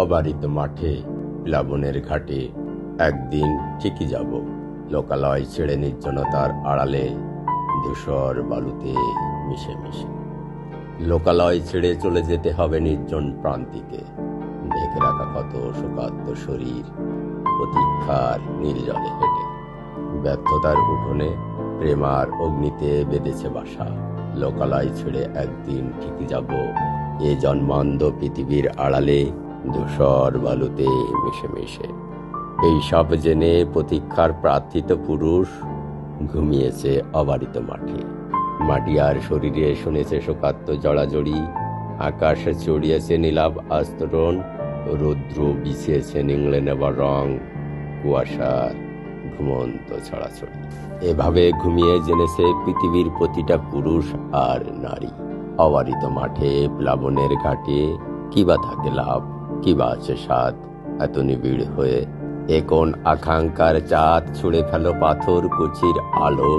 অবারিত মাঠে, প্লাবনের ঘাটে একদিন ঠিকই যাব, লোকালয় ছেড়ে নির্জনতার আড়ালে, ধূসর বালুতে মিশে মিশে। লোকালয় ছেড়ে চলে যেতে হবে নির্জন প্রান্তিকে, ঢেকে রাখা কত শোকার্ত শরীর প্রতীক্ষার নীলজলে হেঁটে। ব্যর্থতার উঠোনে প্রেমার অগ্নিতে বেঁধেছে বাসা, লোকালয় ছেড়ে একদিন ঠিকই যাব, এ জন্মান্ধ পৃথিবীর আড়ালে, ধূসর বালুতে মিশে মিশে। এই সব জেনে প্রতীক্ষার প্রার্থিত পুরুষ ঘুমিয়েছে অবারিত মাঠে। মাটি আর শরীরে শুনেছে শোকার্ত জড়াজড়ি, আকাশে চড়িয়েছে নীলাভ আস্তরণ, রৌদ্র বিছিয়েছে নিংড়ে নেবার রং, কুয়াশার ঘুমন্ত ছড়াছড়ি। এভাবে ঘুমিয়ে জেনেছে পৃথিবীর প্রতিটা পুরুষ আর নারী। অবারিত মাঠে, প্লাবনের ঘাটে, কিবা থাকে লাভ, কিবা আছে স্বাদ, এত নিবিড় হয়ে। এ কোন আকাঙ্ক্ষার চাঁদ, ছুঁড়ে ফেলো পাথর কুচির আলো,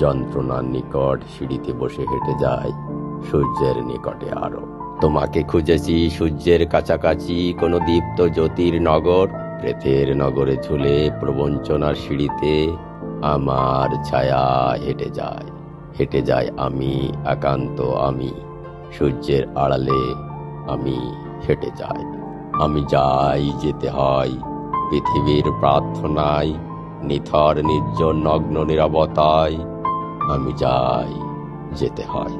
যন্ত্রণার নিকট সিঁড়িতে বসে হেঁটে যায় সূর্যের নিকটে আরো। তোমাকে খুঁজেছি সূর্যের কাছাকাছি, কোনো দীপ্ত জ্যোতির নগর, প্রেতের নগরে ঝুলে প্রবঞ্চনার সিঁড়িতে আমার ছায়া হেঁটে যায় আমি, একান্ত আমি, সূর্যের আড়ালে আমি হেঁটে যাই। আমি যাই, যেতে হয় পৃথিবীর প্রার্থনায়, নিথর নির্জন নগ্ন নীরবতায়, আমি যাই, যেতে হয়।